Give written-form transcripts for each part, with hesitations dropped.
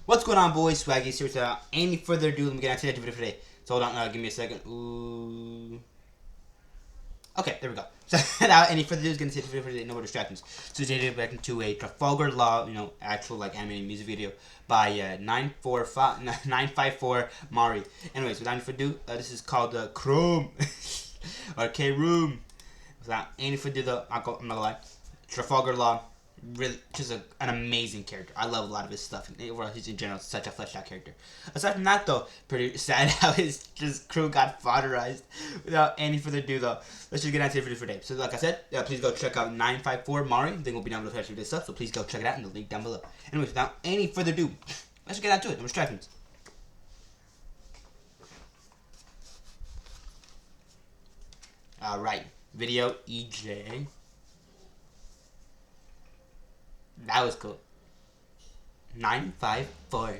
What's going on, boys? Swaggy here. Without any further ado, let me get into the video for today. So hold on, give me a second. Ooh. Okay, there we go. So without any further ado, let's get into the video for today. No more distractions. So today we're back into a Trafalgar Law, actual like animated music video by 954 Mari. Anyways, without any further ado, this is called KROOM or KROOM. Without any further ado, though, I'm not gonna lie, Trafalgar Law. Really, just an amazing character. I love a lot of his stuff. And overall, he's in general such a fleshed out character. Aside from that, though, pretty sad how his just crew got fodderized. Without any further ado, though, let's just get into the video for today. So, like I said, please go check out 954 Mari. The link will be down below for this stuff. So please go check it out in the link down below. Anyways, without any further ado, let's just get into it. No distractions. All right, video EJ. That was cool. 954.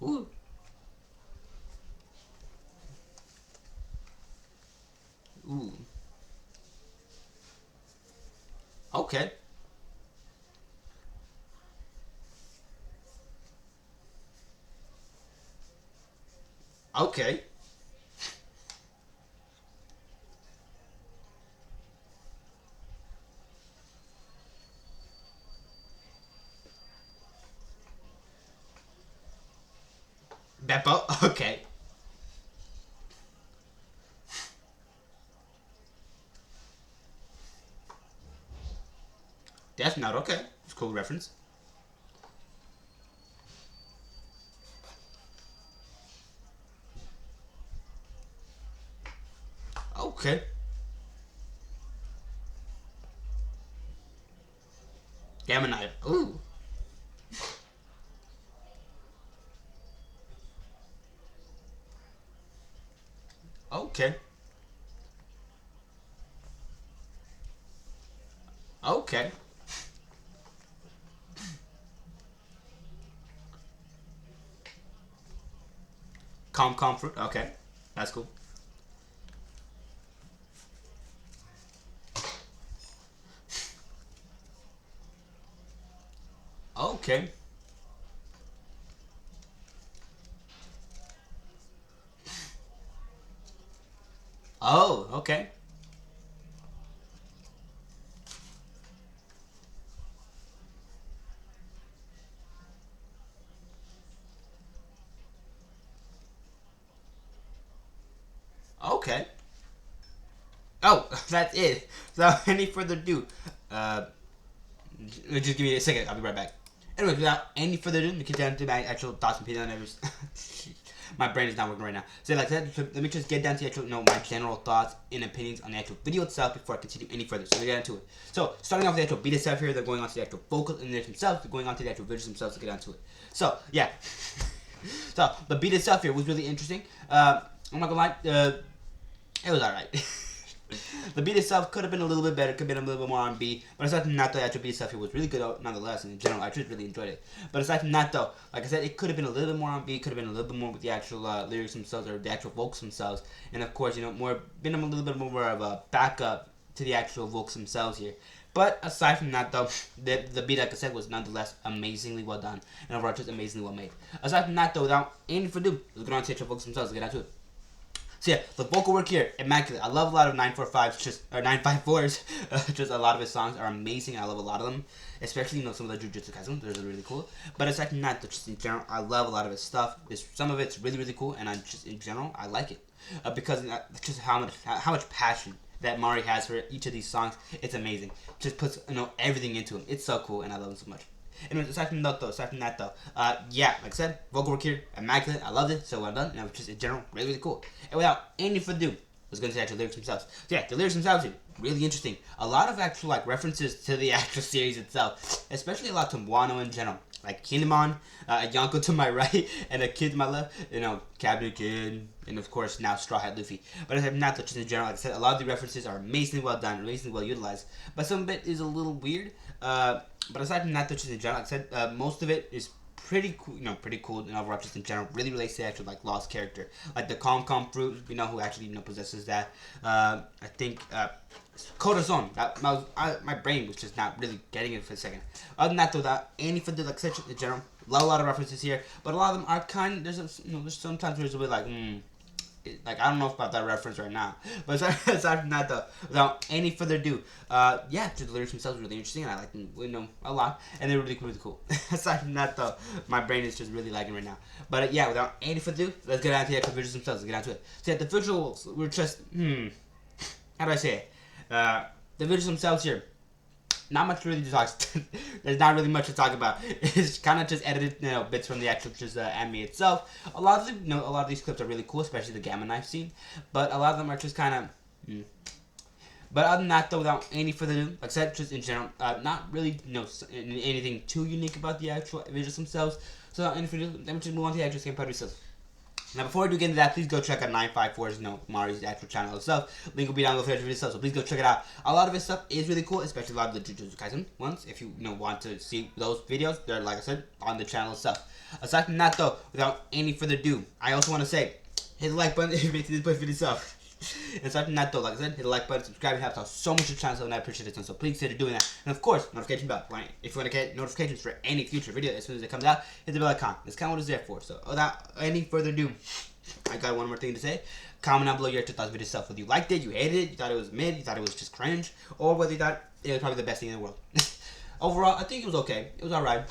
Ooh. Ooh. Okay. Okay. Beppo. Okay. Death Note. Okay. It's a cool reference. Okay. Gamma Knight. Ooh. Okay. Okay. Comfort. Okay. That's cool. Okay. Oh, okay. Okay. Oh, that's it. So, any further ado, just give me a second. I'll be right back. Anyways, without any further ado, let me get down to my actual thoughts and opinions on every. My brain is not working right now. So, like I said, let me just get down to the actual, my general thoughts and opinions on the actual video itself before I continue any further. So, let's get into it. So, starting off with the actual beat itself here, they're going on to the actual vocals and lyrics themselves. They're going on to the actual visuals themselves to get onto it. So, yeah. So, the beat itself here was really interesting. I'm not gonna lie, it was alright. The beat itself could have been a little bit better, could have been a little bit more R&B, but aside from that, the actual beat itself here was really good nonetheless, and in general, I just really enjoyed it. But aside from that, though, like I said, it could have been a little bit more R&B, could have been a little bit more with the actual lyrics themselves, or the actual vocals themselves, and of course, been a little bit more of a backup to the actual vocals themselves here. But aside from that, though, the beat, like I said, was nonetheless amazingly well done, and overall, just amazingly well made. Aside from that, though, without any further ado, let's go on to the actual vocals themselves, let's get into it. So yeah, the vocal work here, immaculate. I love a lot of 954's, just a lot of his songs are amazing. I love a lot of them, especially some of the Jujutsu Kaisen. Those are really cool. But aside from that, just in general, I love a lot of his stuff. Some of it's really cool, and I just in general I like it because just how much passion that Mari has for each of these songs. It's amazing. Just puts everything into him. It's so cool, and I love him so much. Anyways, aside from that though, yeah, like I said, vocal work here, immaculate. I loved it, so well done, and it was just in general really cool. And without any further ado, let's go into the actual lyrics themselves. So yeah, the lyrics themselves here, really interesting. A lot of actual references to the actual series itself, especially a lot to Wano in general. Like Kinemon, a Yonko to my right, and a Kid to my left. Cabinet Kid, and of course now Straw Hat Luffy. But aside from that, just in general, like I said, a lot of the references are amazingly well done, amazingly well utilized. But some of it is a little weird. But aside from that, just in general, like I said, most of it is pretty cool, pretty cool and overall just in general. Really relates to the actual like lost character, like the KROOM fruit. We know who actually possesses that. I think Corazon. My brain was just not really getting it for a second. Other than that, though, without any further like such in general, a lot of references here, but a lot of them are kind. There's sometimes there's a bit like like I don't know about that reference right now, but aside from that though, without any further ado, yeah, the lyrics themselves are really interesting and I like them, a lot, and they're really really cool. Aside from that though, my brain is just really lagging right now. But yeah, without any further ado, let's get on to the actual visuals themselves. Let's get on to it. So yeah, the visuals were just how do I say it? The visuals themselves here. Not much really to talk. There's not really much to talk about. It's kind of just edited, bits from the actual just anime itself. A lot of a lot of these clips are really cool, especially the gamma knife scene. But a lot of them are just kind of. But other than that, though, without any further ado, like I said, just in general, not really, anything too unique about the actual visuals themselves. So without any further ado, let me just move on to the actual gameplay itself. Now, before we do get into that, please go check out 954's, Mari's actual channel itself. Link will be down below for the video itself, so please go check it out. A lot of his stuff is really cool, especially a lot of the Jujutsu Kaisen ones. If you, want to see those videos, they're, like I said, on the channel itself. Aside from that, though, without any further ado, I also want to say, hit the like button if you made this video itself. And aside from that though, like I said, hit the like button, subscribe, it helps out so much to the channel, and I appreciate it, so please consider doing that. And of course, notification bell. Right? If you want to get notifications for any future video as soon as it comes out, hit the bell icon. That's kind of what it's there for. So without any further ado, I got one more thing to say. Comment down below your thoughts video itself. Whether you liked it, you hated it, you thought it was mid, you thought it was just cringe, or whether you thought it was probably the best thing in the world. Overall, I think it was okay. It was alright.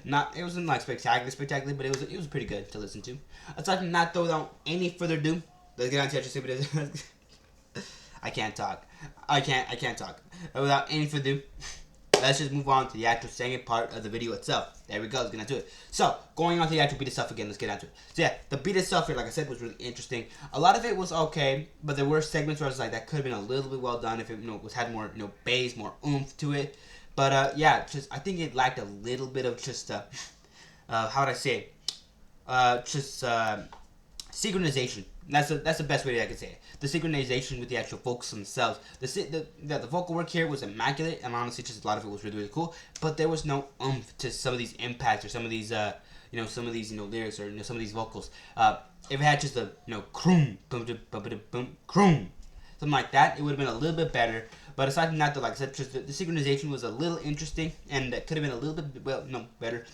It wasn't like spectacular, but it was pretty good to listen to. Aside from that though, without any further ado, let's get on to actual video. I can't talk. I can't talk. Without any further ado, let's just move on to the actual second part of the video itself. There we go, let's get into it. So, going on to the actual beat itself again, let's get into it. So yeah, the beat itself here, like I said, was really interesting. A lot of it was okay, but there were segments where I was like, that could have been a little bit well done if it had more, bass, more oomph to it. But yeah, I think it lacked a little bit of just, how would I say it? Synchronization. That's the best way that I can say it. The synchronization with the actual vocals themselves. The vocal work here was immaculate, and honestly, just a lot of it was really cool. But there was no oomph to some of these impacts or some of these lyrics or some of these vocals. If it had just a KROOM, KROOM, something like that, it would have been a little bit better. But aside from that, though, like I said, just the synchronization was a little interesting, and it could have been a little bit better.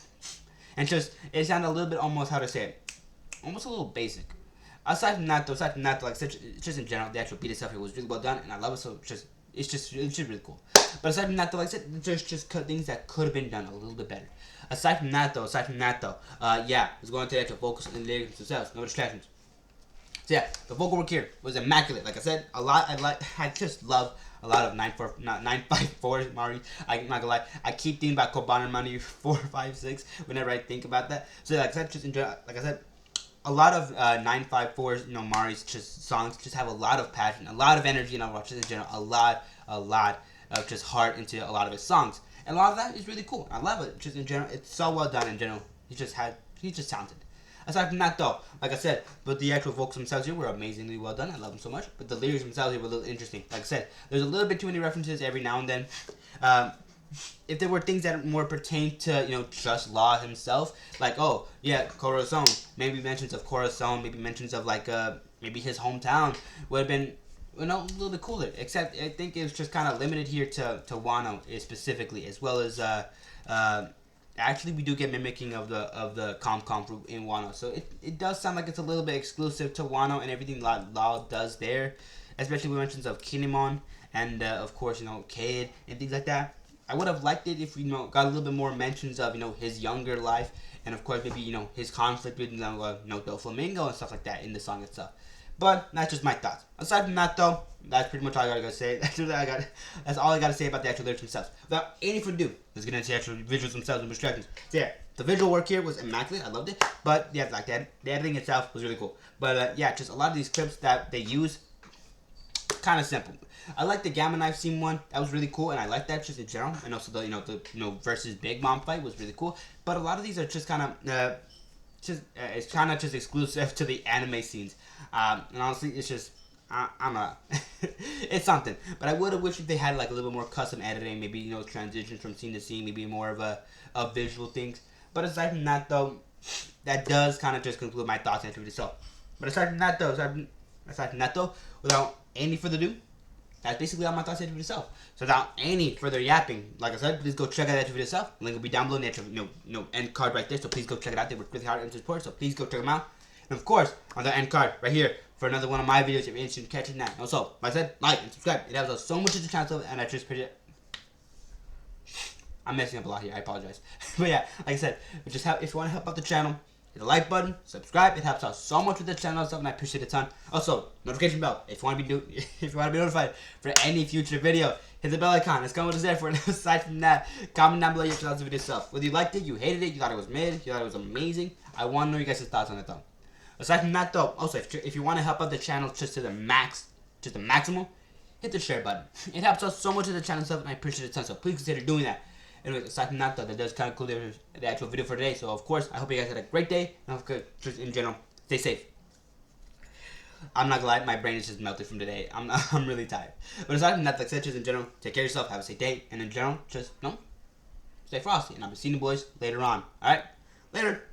And just it sounded a little bit almost, how to say it, almost a little basic. Aside from that, though, like I said, just in general, the actual beat itself here was really well done, and I love it. So it's just really cool. But aside from that, though, like I said, there's just things that could have been done a little bit better. Aside from that, though, yeah, let's go into the actual vocals and lyrics themselves. No distractions. So yeah, the vocal work here was immaculate. Like I said, I just love a lot of 954 Mari. I'm not gonna lie, I keep thinking about Koban Money 456 whenever I think about that. So like I said, just enjoy. Like I said, a lot of 954's, Mari's just songs just have a lot of passion, a lot of energy, and just in general, a lot of just heart into a lot of his songs, and a lot of that is really cool. I love it. Just in general, it's so well done. In general, he's just talented. Aside from that, though, like I said, but the actual vocals themselves here were amazingly well done. I love them so much. But the lyrics themselves here were a little interesting. Like I said, there's a little bit too many references every now and then. If there were things that more pertain to, just Law himself, like, oh, yeah, Corazon, maybe mentions of Corazon, maybe mentions of, like, maybe his hometown, would have been, a little bit cooler. Except, I think it was just kind of limited here to Wano specifically, as well as, actually, we do get mimicking of the KROOM group in Wano, so it does sound like it's a little bit exclusive to Wano and everything Lao does there, especially with mentions of Kinemon, and, of course, Cade, and things like that. I would have liked it if we got a little bit more mentions of his younger life, and of course maybe his conflict with Doflamingo and stuff like that in the song itself. But that's just my thoughts. Aside from that, though, that's pretty much all I gotta say. That's all I gotta say about the actual lyrics themselves. Without any further ado, let's get into the actual visuals themselves and distractions. So yeah, the visual work here was immaculate. I loved it. But yeah, like that, the editing itself was really cool. But yeah, just a lot of these clips that they use, kind of simple. I like the Gamma Knife scene one. That was really cool, and I like that just in general. And also the the versus Big Mom fight was really cool. But a lot of these are just kind of it's kind of just exclusive to the anime scenes. And honestly, it's just I'm not. It's something. But I would have wished if they had like a little bit more custom editing. Maybe transitions from scene to scene. Maybe more of a visual things. But aside from that, though, that does kind of just conclude my thoughts on the video itself. But aside from that, though, without any further ado, that's basically all my thoughts on the video itself. So without any further yapping, like I said, please go check out that video itself. Link will be down below in the actual, end card right there. So please go check it out. They work really hard and support. So please go check them out. And of course, on the end card right here for another one of my videos if you're interested in catching that. Also, like I said, like and subscribe. It helps us so much to the channel, and I just appreciate it. I'm messing up a lot here. I apologize. But yeah, like I said, if you want to help out the channel, hit the like button, subscribe. It helps out so much with the channel and stuff, and I appreciate it a ton. Also, notification bell. If you want to be notified for any future video, hit the bell icon. It's coming there for it. Aside from that, comment down below your thoughts on the video itself. Whether you liked it, you hated it, you thought it was mid, you thought it was amazing. I want to know you guys' thoughts on it though. Aside from that though, also if you want to help out the channel just to the maximum, hit the share button. It helps us so much with the channel stuff, and I appreciate it a ton. So please consider doing that. Anyway, aside from that though, that does kind of conclude the actual video for today. So of course, I hope you guys had a great day, and I hope just in general, stay safe. I'm not gonna lie, my brain is just melted from today. I'm really tired. But aside from that, like I said, just in general, take care of yourself, have a safe day, and in general, just stay frosty. And I'll be seeing you boys later on. Alright? Later.